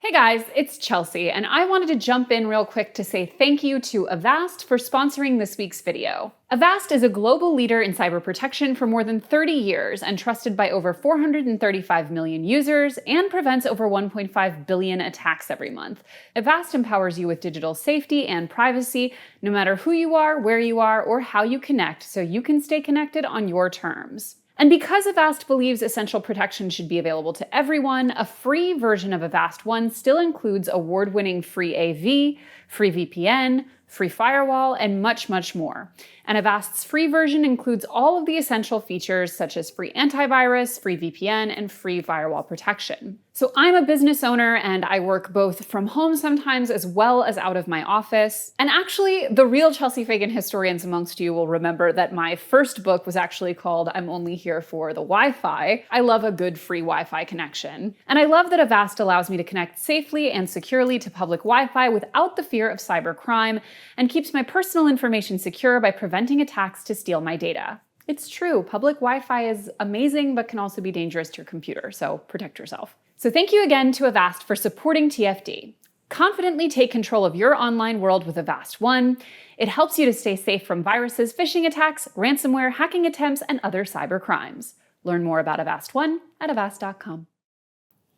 Hey guys, it's Chelsea, and I wanted to jump in real quick to say thank you to Avast for sponsoring this week's video. Avast is a global leader in cyber protection for more than 30 years and trusted by over 435 million users and prevents over 1.5 billion attacks every month. Avast empowers you with digital safety and privacy, no matter who you are, where you are, or how you connect, so you can stay connected on your terms. And because Avast believes essential protection should be available to everyone, a free version of Avast One still includes award-winning free AV, free VPN, free firewall, and much, much more. And Avast's free version includes all of the essential features such as free antivirus, free VPN, and free firewall protection. So I'm a business owner and I work both from home sometimes as well as out of my office. And actually, the real Chelsea Fagan historians amongst you will remember that my first book was actually called I'm Only Here for the Wi-Fi. I love a good free Wi-Fi connection. And I love that Avast allows me to connect safely and securely to public Wi-Fi without the fear of cybercrime and keeps my personal information secure by preventing attacks to steal my data. It's true, public Wi-Fi is amazing but can also be dangerous to your computer, so protect yourself. So thank you again to Avast for supporting TFD. Confidently take control of your online world with Avast One. It helps you to stay safe from viruses, phishing attacks, ransomware, hacking attempts, and other cyber crimes. Learn more about Avast One at avast.com.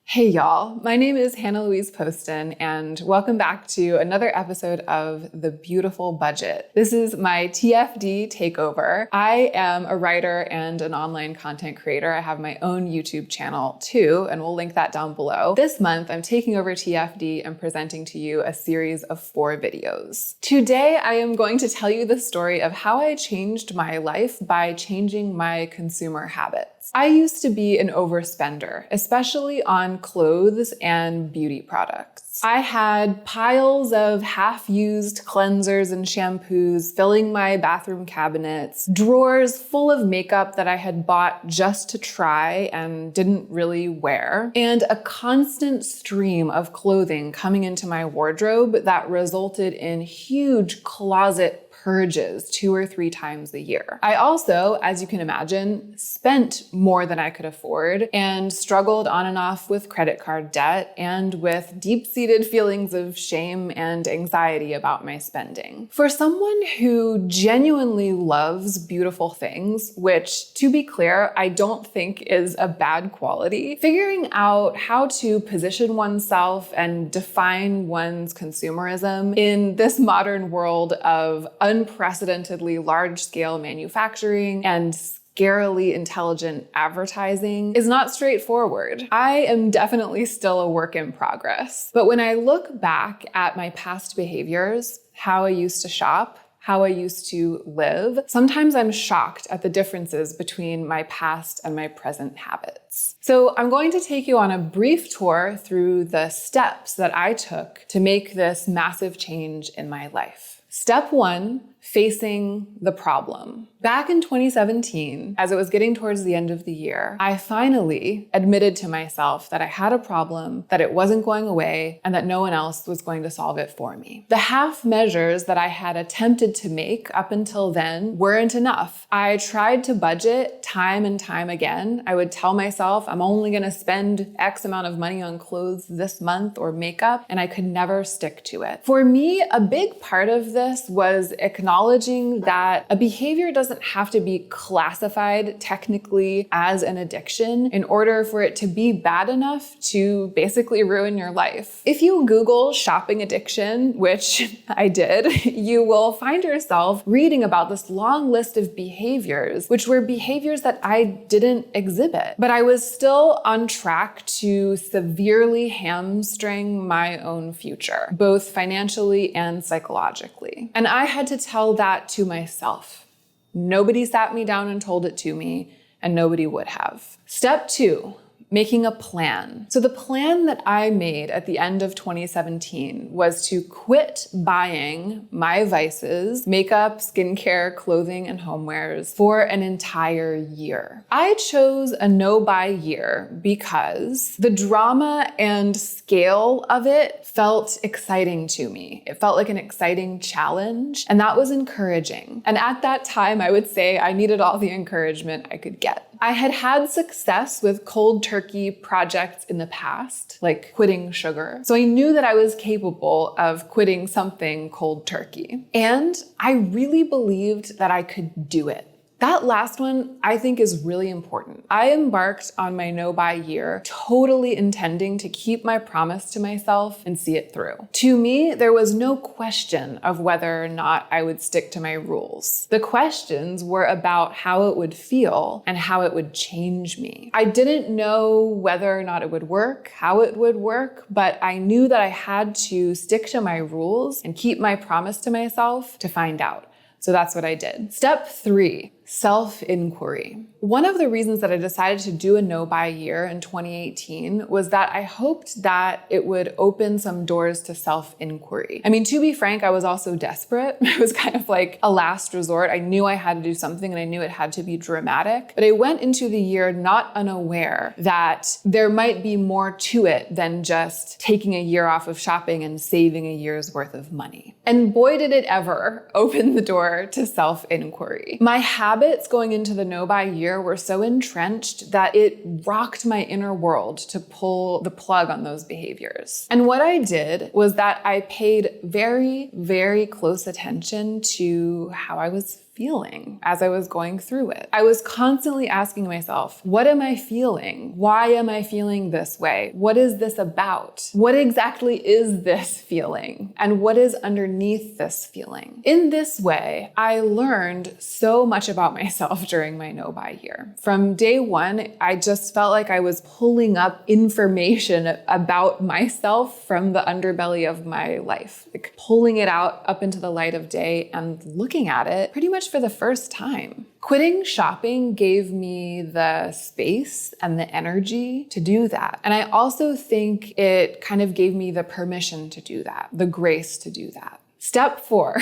Hey y'all, my name is Hannah Louise Poston and welcome back to another episode of The Beautiful Budget. This is my TFD takeover. I am a writer and an online content creator. I have my own YouTube channel too, and we'll link that down below. This month, I'm taking over TFD and presenting to you a series of 4 videos. Today, I am going to tell you the story of how I changed my life by changing my consumer habits. I used to be an overspender, especially on clothes and beauty products. I had piles of half-used cleansers and shampoos filling my bathroom cabinets, drawers full of makeup that I had bought just to try and didn't really wear, and a constant stream of clothing coming into my wardrobe that resulted in huge closet purges 2 or 3 times a year. I also, as you can imagine, spent more than I could afford and struggled on and off with credit card debt and with deep-seated feelings of shame and anxiety about my spending. For someone who genuinely loves beautiful things, which, to be clear, I don't think is a bad quality, figuring out how to position oneself and define one's consumerism in this modern world of unprecedentedly large-scale manufacturing and scarily intelligent advertising is not straightforward. I am definitely still a work in progress. But when I look back at my past behaviors, how I used to shop, how I used to live, sometimes I'm shocked at the differences between my past and my present habits. So I'm going to take you on a brief tour through the steps that I took to make this massive change in my life. Step 1, facing the problem. Back in 2017, as it was getting towards the end of the year, I finally admitted to myself that I had a problem, that it wasn't going away, and that no one else was going to solve it for me. The half measures that I had attempted to make up until then weren't enough. I tried to budget time and time again. I would tell myself I'm only going to spend X amount of money on clothes this month or makeup, and I could never stick to it. For me, a big part of this was acknowledging that a behavior doesn't have to be classified technically as an addiction in order for it to be bad enough to basically ruin your life. If you Google shopping addiction, which I did, you will find yourself reading about this long list of behaviors, which were behaviors that I didn't exhibit. But I was still on track to severely hamstring my own future, both financially and psychologically. And I had to tell that to myself. Nobody sat me down and told it to me, and nobody would have. Step 2, making a plan. So the plan that I made at the end of 2017 was to quit buying my vices, makeup, skincare, clothing, and homewares for an entire year. I chose a no-buy year because the drama and scale of it felt exciting to me. It felt like an exciting challenge, and that was encouraging. And at that time, I would say I needed all the encouragement I could get. I had had success with cold turkey turkey projects in the past, like quitting sugar. So I knew that I was capable of quitting something cold turkey. And I really believed that I could do it. That last one, I think, is really important. I embarked on my no-buy year totally intending to keep my promise to myself and see it through. To me, there was no question of whether or not I would stick to my rules. The questions were about how it would feel and how it would change me. I didn't know whether or not it would work, how it would work, but I knew that I had to stick to my rules and keep my promise to myself to find out. So that's what I did. Step 3, self-inquiry. One of the reasons that I decided to do a no-buy year in 2018 was that I hoped that it would open some doors to self-inquiry. I mean, to be frank, I was also desperate. It was kind of like a last resort. I knew I had to do something and I knew it had to be dramatic. But I went into the year not unaware that there might be more to it than just taking a year off of shopping and saving a year's worth of money. And boy, did it ever open the door to self-inquiry. My habits going into the no-buy year were so entrenched that it rocked my inner world to pull the plug on those behaviors. And what I did was that I paid very, very close attention to how I was feeling as I was going through it. I was constantly asking myself, what am I feeling? Why am I feeling this way? What is this about? What exactly is this feeling? And what is underneath this feeling? In this way, I learned so much about myself during my no-buy year. From day one, I just felt like I was pulling up information about myself from the underbelly of my life, like pulling it out up into the light of day and looking at it pretty much for the first time. Quitting shopping gave me the space and the energy to do that. And I also think it kind of gave me the permission to do that, the grace to do that. Step 4.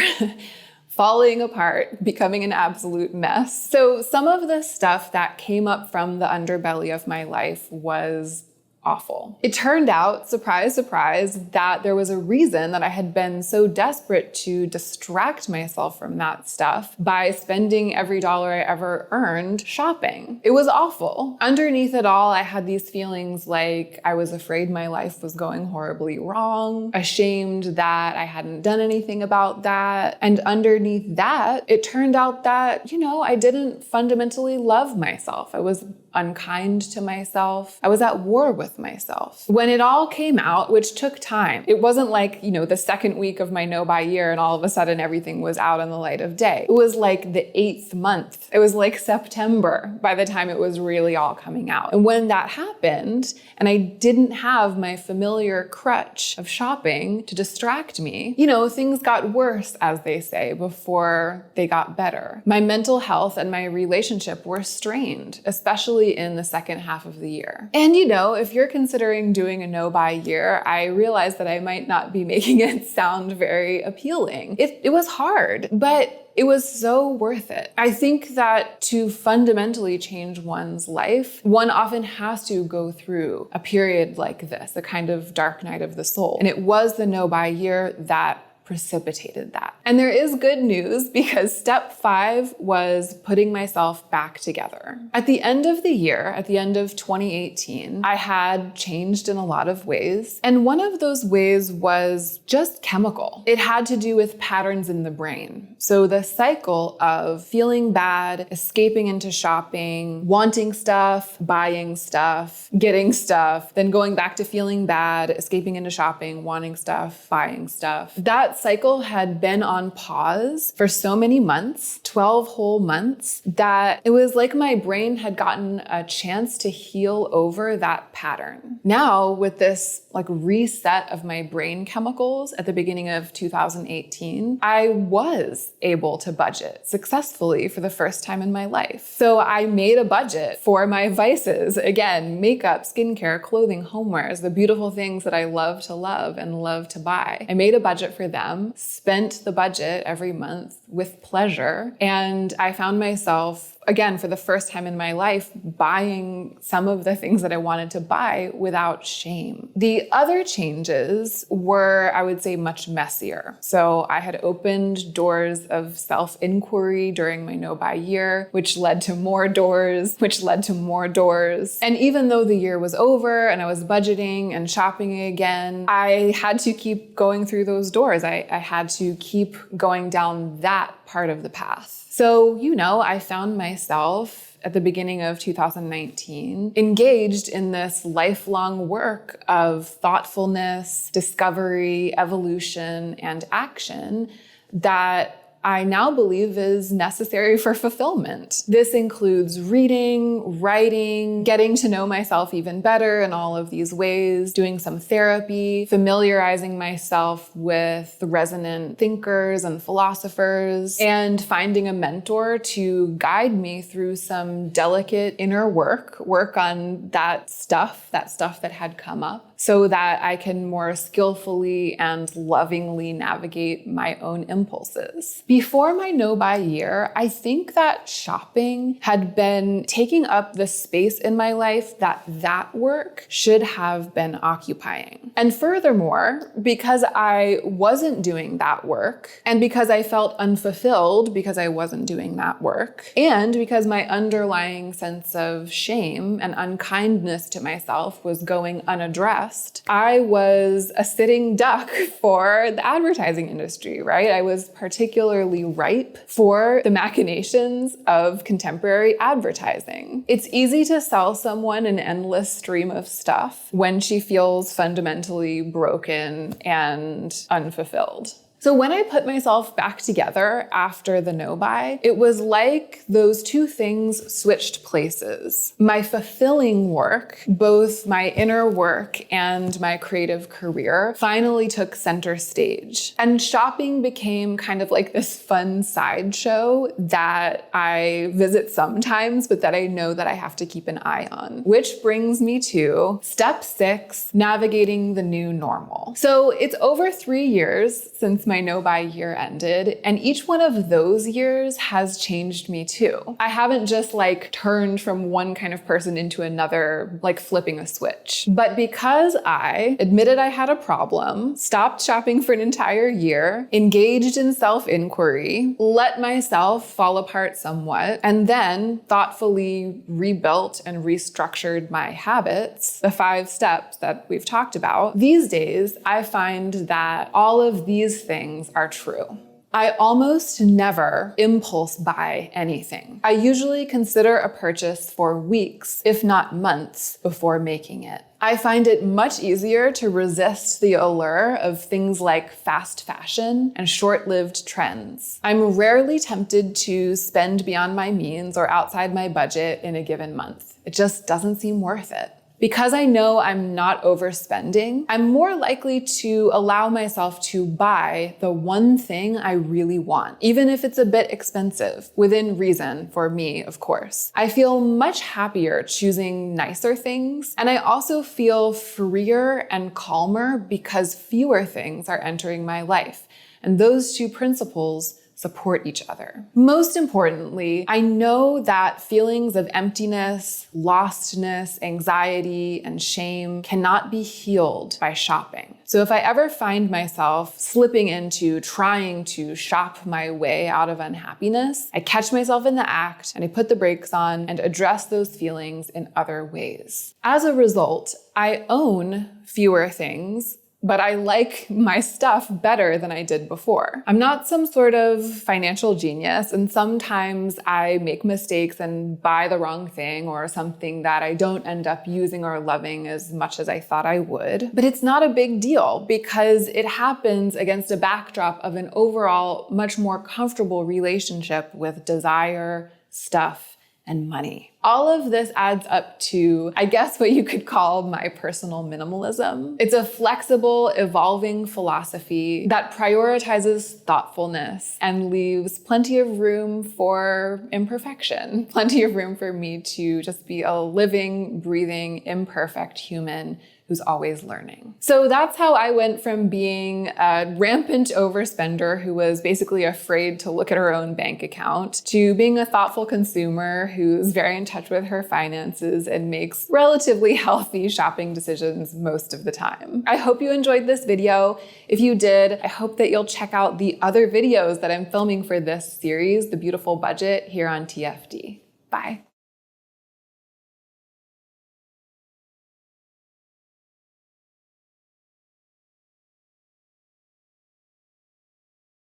Falling apart, becoming an absolute mess. So some of the stuff that came up from the underbelly of my life was awful. It turned out, surprise, surprise, that there was a reason that I had been so desperate to distract myself from that stuff by spending every dollar I ever earned shopping. It was awful. Underneath it all, I had these feelings like I was afraid my life was going horribly wrong, ashamed that I hadn't done anything about that. And underneath that, it turned out that, I didn't fundamentally love myself. I was unkind to myself. I was at war with myself. When it all came out, which took time, it wasn't like, the second week of my no-buy year and all of a sudden everything was out in the light of day. It was like the 8th month. It was like September by the time it was really all coming out. And when that happened, and I didn't have my familiar crutch of shopping to distract me, things got worse, as they say, before they got better. My mental health and my relationship were strained, especially in the second half of the year. And if you're considering doing a no-buy year, I realize that I might not be making it sound very appealing. It was hard, but it was so worth it. I think that to fundamentally change one's life, one often has to go through a period like this, a kind of dark night of the soul. And it was the no-buy year that precipitated that. And there is good news because step 5 was putting myself back together. At the end of the year, at the end of 2018, I had changed in a lot of ways. And one of those ways was just chemical. It had to do with patterns in the brain. So the cycle of feeling bad, escaping into shopping, wanting stuff, buying stuff, getting stuff, then going back to feeling bad, escaping into shopping, wanting stuff, buying stuff. That cycle had been on pause for so many months, 12 whole months, that it was like my brain had gotten a chance to heal over that pattern. Now, with this reset of my brain chemicals at the beginning of 2018, I was able to budget successfully for the first time in my life. So I made a budget for my vices. Again, makeup, skincare, clothing, homewares, the beautiful things that I love to love and love to buy. I made a budget for them, spent the budget budget every month with pleasure. And I found myself, again, for the first time in my life, buying some of the things that I wanted to buy without shame. The other changes were, I would say, much messier. So I had opened doors of self-inquiry during my no-buy year, which led to more doors, which led to more doors. And even though the year was over and I was budgeting and shopping again, I had to keep going through those doors. I had to keep going down that part of the path. So, I found myself at the beginning of 2019 engaged in this lifelong work of thoughtfulness, discovery, evolution, and action that I now believe is necessary for fulfillment. This includes reading, writing, getting to know myself even better in all of these ways, doing some therapy, familiarizing myself with resonant thinkers and philosophers, and finding a mentor to guide me through some delicate inner work on that stuff that had come up, so that I can more skillfully and lovingly navigate my own impulses. Before my no-buy year, I think that shopping had been taking up the space in my life that work should have been occupying. And furthermore, because I wasn't doing that work, and because I felt unfulfilled because I wasn't doing that work, and because my underlying sense of shame and unkindness to myself was going unaddressed, I was a sitting duck for the advertising industry, right? I was particularly ripe for the machinations of contemporary advertising. It's easy to sell someone an endless stream of stuff when she feels fundamentally broken and unfulfilled. So when I put myself back together after the no-buy, it was like those two things switched places. My fulfilling work, both my inner work and my creative career, finally took center stage. And shopping became kind of like this fun sideshow that I visit sometimes, but that I know that I have to keep an eye on. Which brings me to step 6, navigating the new normal. So it's over 3 years since my no-buy year ended, and each one of those years has changed me too. I haven't just turned from one kind of person into another, like flipping a switch. But because I admitted I had a problem, stopped shopping for an entire year, engaged in self-inquiry, let myself fall apart somewhat, and then thoughtfully rebuilt and restructured my habits, the 5 steps that we've talked about, these days I find that all of these things are true. I almost never impulse buy anything. I usually consider a purchase for weeks, if not months, before making it. I find it much easier to resist the allure of things like fast fashion and short-lived trends. I'm rarely tempted to spend beyond my means or outside my budget in a given month. It just doesn't seem worth it. Because I know I'm not overspending, I'm more likely to allow myself to buy the one thing I really want, even if it's a bit expensive, within reason for me, of course. I feel much happier choosing nicer things, and I also feel freer and calmer because fewer things are entering my life. And those two principles support each other. Most importantly, I know that feelings of emptiness, lostness, anxiety, and shame cannot be healed by shopping. So if I ever find myself slipping into trying to shop my way out of unhappiness, I catch myself in the act and I put the brakes on and address those feelings in other ways. As a result, I own fewer things, but I like my stuff better than I did before. I'm not some sort of financial genius, and sometimes I make mistakes and buy the wrong thing or something that I don't end up using or loving as much as I thought I would. But it's not a big deal because it happens against a backdrop of an overall much more comfortable relationship with desire, stuff, and money. All of this adds up to, I guess, what you could call my personal minimalism. It's a flexible, evolving philosophy that prioritizes thoughtfulness and leaves plenty of room for imperfection, plenty of room for me to just be a living, breathing, imperfect human who's always learning. So that's how I went from being a rampant overspender who was basically afraid to look at her own bank account to being a thoughtful consumer who's very in touch with her finances and makes relatively healthy shopping decisions most of the time. I hope you enjoyed this video. If you did, I hope that you'll check out the other videos that I'm filming for this series, The Beautiful Budget, here on TFD. Bye.